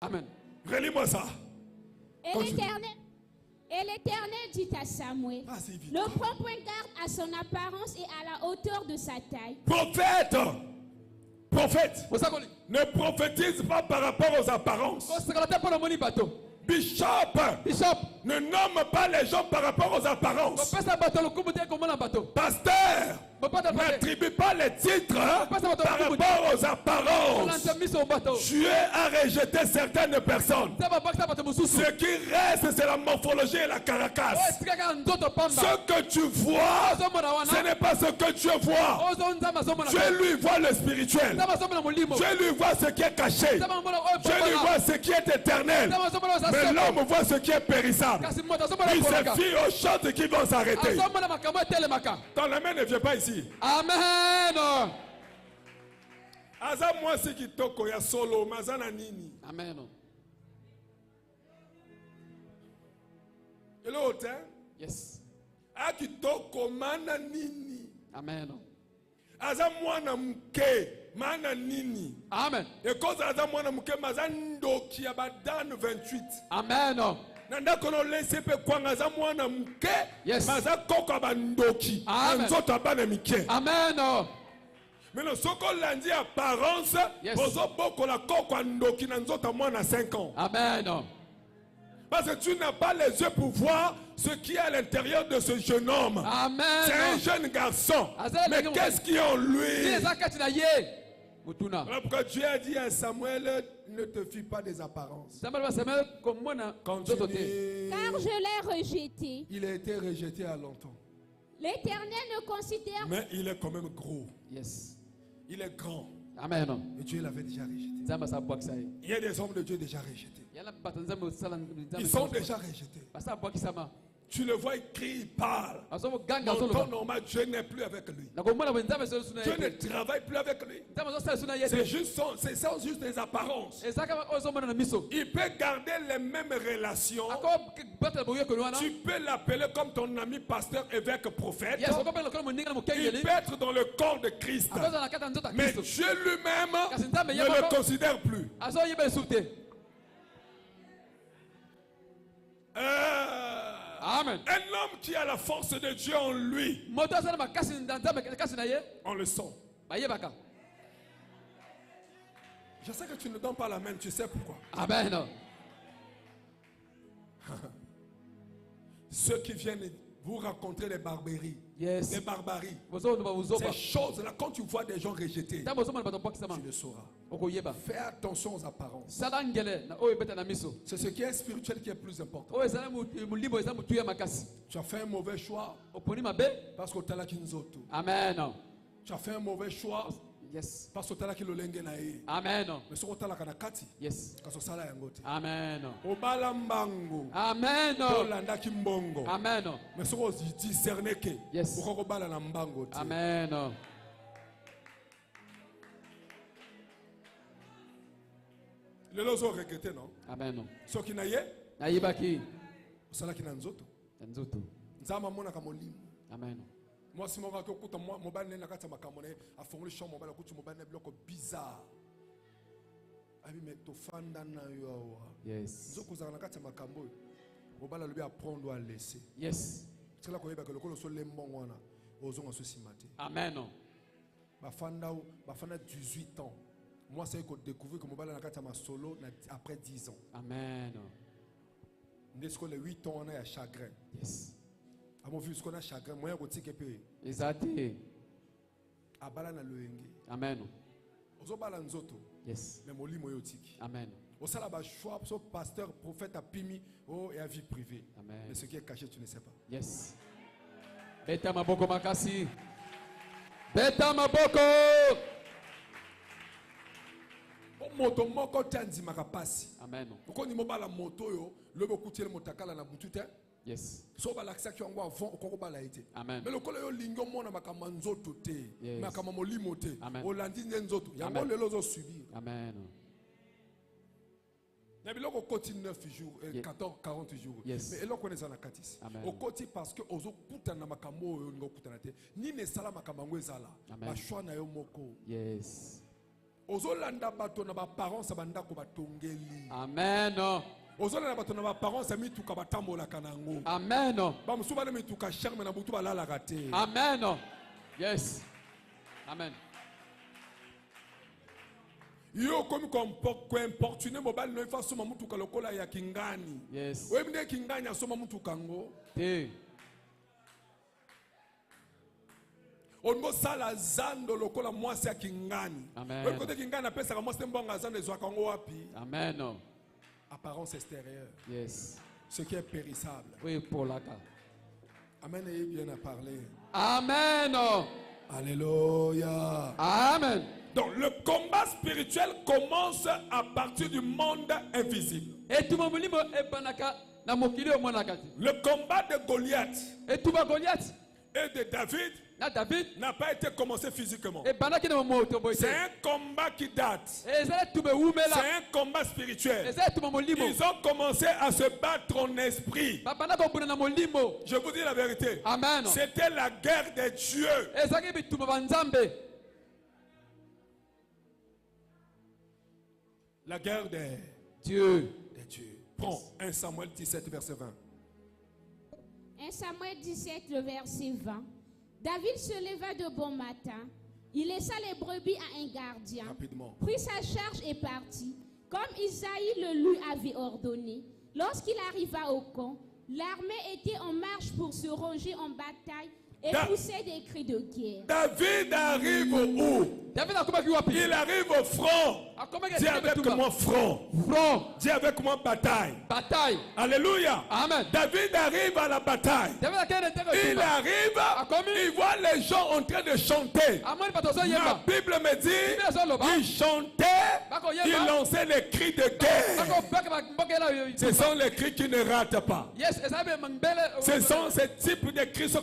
Amen. Relis-moi ça. Et l'Éternel dit à Samuel, ne prends point garde à son apparence et à la hauteur de sa taille. Prophète, ne prophétise pas par rapport aux apparences. Bishop, ne nomme pas les gens par rapport aux apparences. Pasteur, n'attribue pas les titres par rapport aux apparences. Dieu a rejeté certaines personnes. Ce qui reste, c'est la morphologie et la caracasse. Ce que tu vois, ce n'est pas ce que Dieu voit. Dieu lui voit le spirituel. Dieu lui voit ce qui est caché. Dieu lui voit ce qui est éternel. Mais l'homme voit ce qui est périssable. Il se fie aux choses qui vont s'arrêter. Quand la main ne vient pas ici. Amen. Aza mwasi kitoko ya solo mazana nini. Amen. Hello, hein? Yes. A kitoko mana nini. Amen. Aza mwana mke mana nini. Amen. Et cause aza mwana mke mazando ki abadan 28. Amen. Nanda kono laisse pe kwanga za mwana mke. Yes. Maza koko abandoki. Amen. Nzoto abana mike. Amen. Mais le soko lundi apparence, yes. Bozo boko la koko andoki na nzoto mwana 5 ans. Amen. Parce que tu n'as pas les yeux pour voir ce qui est à l'intérieur de ce jeune homme. Amen. C'est un jeune garçon. Mais qu'est-ce qui est en lui? Voilà pourquoi Dieu a dit à Samuel, ne te fie pas des apparences. Continue. Car je l'ai rejeté. Il a été rejeté à longtemps. L'Éternel ne considère. Mais il est quand même gros. Yes. Il est grand. Amen. Et Dieu l'avait déjà rejeté. Il y a des hommes de Dieu déjà rejetés. Ils sont déjà rejetés. Tu le vois, il crie, il parle. En temps normal, Dieu n'est plus avec lui. Dieu ne travaille plus avec lui. C'est juste des apparences. Il peut garder les mêmes relations. Tu peux l'appeler comme ton ami pasteur, évêque, prophète. Il peut être dans le corps de Christ. Mais Dieu lui-même ne le considère plus. Amen. Un homme qui a la force de Dieu en lui, on le sent. Je sais que tu ne donnes pas la main, tu sais pourquoi. Amen. Ceux qui viennent vous raconter les barbaries, yes. les barbaries, ces choses-là, quand tu vois des gens rejetés, tu le sauras. Fais attention aux apparences. C'est ce qui est spirituel qui est plus important. Tu as fait un mauvais choix parce que tu as la kinzoto. Amen. Tu as fait un mauvais choix. Yes. Parce que tu as la kilolenge na e. Amen. Mais ce que tu as la kanakati. Yes. Parce que ça la yangote. Amen. Obala mbango. Amen. Olanda kimbongo. Amen. Mais ce que tu discernes que. Yes. Pourquoi obala na mbango. Amen. Les lois ont regretté, non? Amen. Ce qui n'a yé. Naïbaki. Cela qui n'a nzoto. Nzoto. Nzama mona kamolimu. Amen. Moi si mon gars écoute moi mon banne na kata makamone a fongoli chambre mobile écoute mon banne bloc bizarre. Abi mais to fanda na yo. Yes. Nzoko za na kata makambo. Mobile lui apprendre à laisser. Yes. C'est là qu'on yeba que le kolo so lembon wana ozonga so simate. Amen. Ba fanda 18 ans. Moi c'est que découvrir que mobile na kata ma solo après 10 ans. Amen. N'est-ce que les 8 ans on a chagrin. Yes. À mon vu, ce qu'on a chacun, moi, je suis peu. Exactement. Abala na loenge. Amen. Ozo bala nzoto. Yes. Mais moli moyotiki. Amen. Au salaba choix, so pasteur, prophète a pimi, oh et à vie privée. Amen. Mais ce qui est caché, tu ne sais pas. Yes. Beta maboko makasi. Beta maboko. Moto moko tanzi makapasi. Amen. Ko ni mobala moto yo, lobo kutiele motakala na butute. Yes. So ba laksa ki ngwa avant ko bala ite. Amen. Mais le kolo yo lingo mona makama nzoto te, makama molimo te. Olandi nzoto. Ya mo lelo zo subir. Amen. Na biloko koti 9 jours, 40 jours. Yes. Mais eloko connaît ça na katis. Au koti parce que ozo kuta na makamo ngo kuta na te. Ni ne sala makambo ezala. Ba choix na yo moko. Yes. ozolanda bato na ba parents banda ko batongeli. Amen. Ozolanda bato na ba parents mituka batambola kanango. Amen. Ba musuba na mituka charme na butu balala kate. Amen. Yes. Amen. Yo comme importuné mobile no ifa soma mutuka lokola ya kingani. Yes. We mne kingani asoma mutuka ngo. Ongo sala zando lokola mwasi ya kingani. Amen. We kote kingani apesa ka mwasi mbonga zando ezwa kango wapi? Amen. Apparence extérieure. Yes. Ce qui est périssable. Oui, pour la cas. Amen, ayez bien à parler. Amen. Alléluia. Amen. Donc le combat spirituel commence à partir du monde invisible. Le combat de Goliath et de David n'a pas été commencé physiquement. C'est un combat qui date. C'est un combat spirituel. Ils ont commencé à se battre en esprit. Je vous dis la vérité. C'était la guerre des dieux. La guerre des dieux. Prends 1 Samuel 17, verset 20. 1 Samuel 17, le verset 20. David se leva de bon matin. Il laissa les brebis à un gardien. Rapidement. Prit sa charge et partit, comme Isaïe le lui avait ordonné. Lorsqu'il arriva au camp, l'armée était en marche pour se ranger en bataille et poussait des cris de guerre. David arrive où? Il arrive au front. Dis avec moi front. Dis avec moi bataille. Alléluia. Amen. David arrive à la bataille. Il arrive, il voit les gens en train de chanter. La Bible me dit, ils chantaient, ils lançaient les cris de guerre. Ce sont les cris qui ne ratent pas. Ce sont ces types de cris.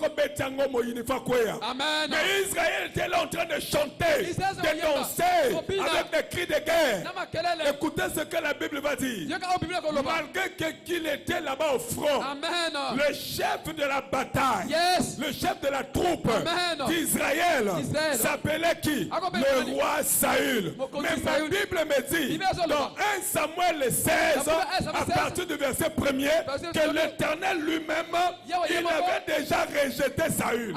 Amen. Mais Israël était là en train de chanter, de danser avec des cris de guerre. Écoutez ce que la Bible va dire. Malgré qu'il était là-bas au front, le chef de la bataille, le chef de la troupe d'Israël s'appelait qui? Le roi Saül. Mais ma Bible me dit, dans 1 Samuel 16, à partir du verset 1er, que l'Éternel lui-même, il avait déjà rejeté Saül.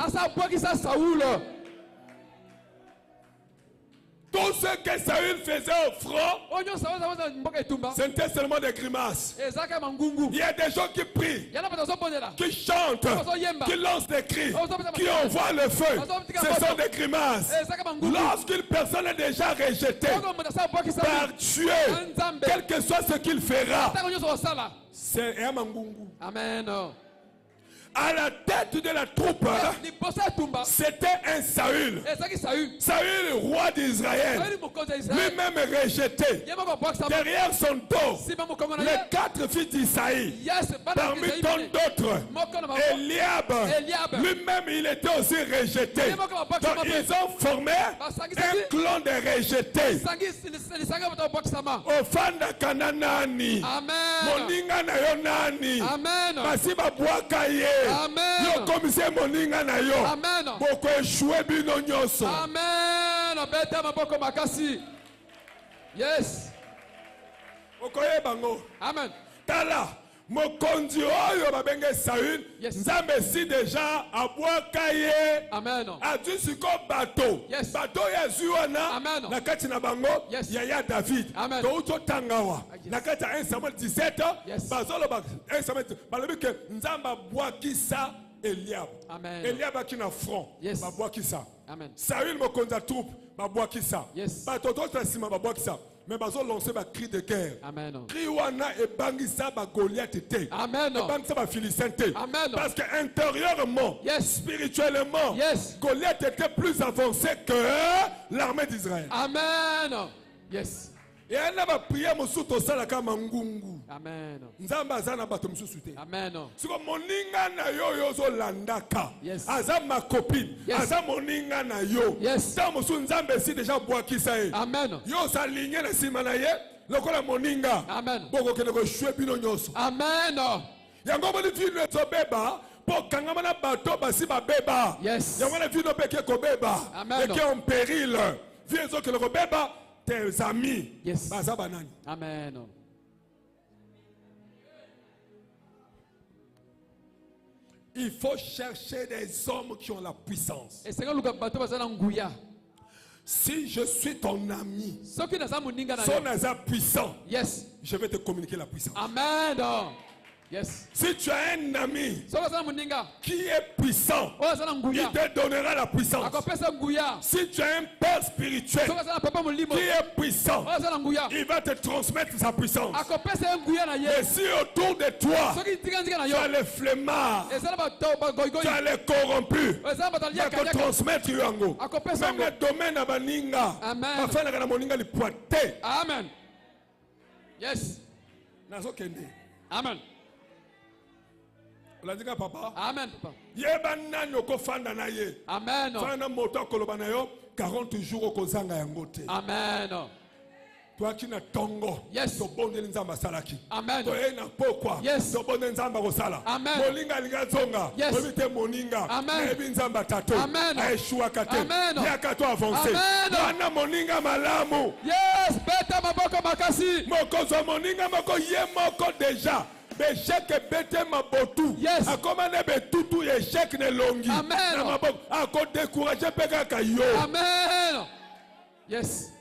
Tout ce que Saül faisait au front, c'était seulement des grimaces. Il y a des gens qui prient, qui chantent, qui lancent des cris, qui envoient le feu. Ce sont des grimaces. Lorsqu'une personne est déjà rejetée par Dieu, quel que soit ce qu'il fera, c'est un mangungu. Amen. À la tête de la troupe, c'était un Saül. Saül, roi d'Israël, lui-même rejeté. Derrière son dos, les 4 fils d'Isaïe, parmi tant d'autres, Eliab, lui-même il était aussi rejeté. Donc ils ont formé un clan de rejetés. Ofanda kananani, moninga na yo nani, basiba bwakaye. Amen. Yo commissaire moninga na yo. Amen. Boko eshwe bino nyoso. Amen. Beta maboko makasi. Yes. Okoye bango. Amen. Tala mokonzi oyo babenge Saül. Yes. Nzambe si déjà abwakaye. Amen. Adu siko bato. Yes. Bato ya zuwana. Amen. Na kati na bango. Yes. Yaya David. Amen. To uto tangawa. Yes. Na kati 1 Samuel 17. Yes. Bazolo ba 1 Samuel. Balobi ke Nzamba bwakisa Eliab. Amen. Eliab a qui na front. Yes. Babwakisa. Amen. Saül mokonza troupe. Babwakisa. Yes. Bato to sima babwakisa. Mais bazo lancer ba cri de guerre. Amen. Cri wana e bangisa ba Goliath te. Amen. E bangisa ba Philistin te. Amen. Parce que intérieurement, yes, spirituellement, yes, Goliath était plus avancé que l'armée d'Israël. Amen. Yes. Et elle n'a pas prié mosuto sala kama ngungu. Amen. Nzamba azana bato mususu te. Amen. Siko moninga na yo yozo landaka. Yes. Aza ma copine. Yes. Aza moninga na yo. Yes. Ta musu nzambe si déjà bwakisa e. Amen. Yo sa ligne na sima na ye. Lokola moninga. Amen. Boko kene ko shwe bino nyoso. Amen. Yango bali fino to beba. Po kangama na bato basi ba beba. Yes. Yango na fino peke ko beba. Amen. Et qui est en péril. Viens zo que le beba. tes amis. Yes. Baza banani. Amen. Il faut chercher des hommes qui ont la puissance. Si je suis ton ami, son puissant, yes, je vais te communiquer la puissance. Amen. Yes. Si tu as un ami qui est puissant, il te donnera la puissance. Si tu as un père spirituel qui est puissant, il va te transmettre sa puissance. Et si autour de toi, tu as les flemmards, tu as les corrompus, il va te transmettre yango. Même le domaine à Baninga, Amen. Yes. Amen. Papa. Amen, papa. Amen. 40 jours au Amen. Toi qui n'as tongo, yes. To bonde nzamba salaki. Amen. To ena pokwa, yes. To bonde nzamba kosala. Amen. Molinga linga zonga, yes. Obite moninga, Amen. Ebi nzamba tato. Amen. Aeshua kate. Amen. Yaka to avancer. Amen. Wana moninga malamu. Yes, beta maboko makasi. Moko zo moninga moko ye moko déjà. Échec bete mabotu. Yes. Akomane betutu échec ne longi. Amen. Na maboko ako décourager peka kayo. Amen. Yes.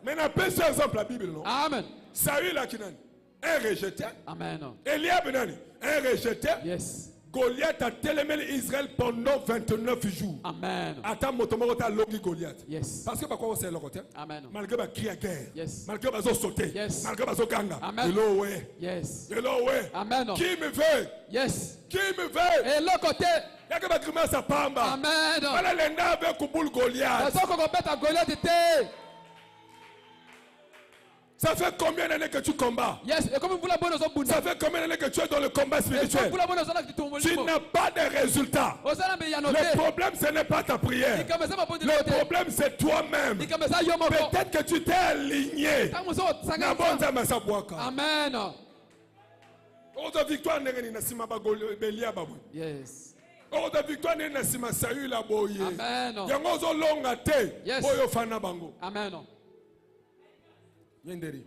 Maintenant, peu exemple la Bible, non? Amen. Saül a kinani, un rejeté. Amen. Eliab nani, un rejeté. Yes. Goliath a télémé Israël pendant 29 jours. Amen. Attends, motomoko ta longi Goliath. Yes. Parce que pourquoi c'est le côté? Amen. Malgré ma cri à guerre. Yes. Malgré ma sauté. Yes. Malgré ma ganga. Amen. Hello ouais. Yes. Hello ouais. Amen. Qui me veut? Yes. Qui me veut? Et l'autre côté. Yaka ba grimace à pamba. Amen. Voilà l'enda avec Kuboul Goliath. Ça fait combien d'années que tu combats? Yes. Ça fait combien d'années que tu es dans le combat spirituel? Tu n'as pas de résultat. Le problème, ce n'est pas ta prière. Le problème, c'est toi-même. Peut-être que tu t'es aligné. Amen. Victoire Yes. victoire Saül aboye. Amen. Yes. Amen. Yenderi.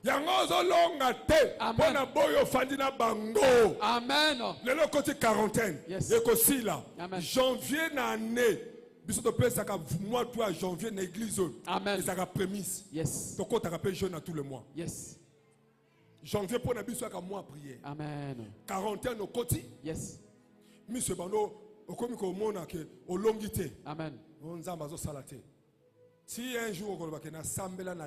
Yangozo longa te. Bona boyo fandina bango. Amen. Le côté quarantaine. Yes. Ekosi là. Amen. Janvier na année. Biso to pesa ka mois toi janvier na église. Amen. Et ça ka prémisse. Yes. To ko ta ka jeûne à tous les mois. Yes. Janvier pour na biso ka mois prière. Amen. Quarantaine au côté. Yes. Monsieur bando okomi ko mona ke olongité. Amen. On nzamba zo salate. Si un jour on va na sambela na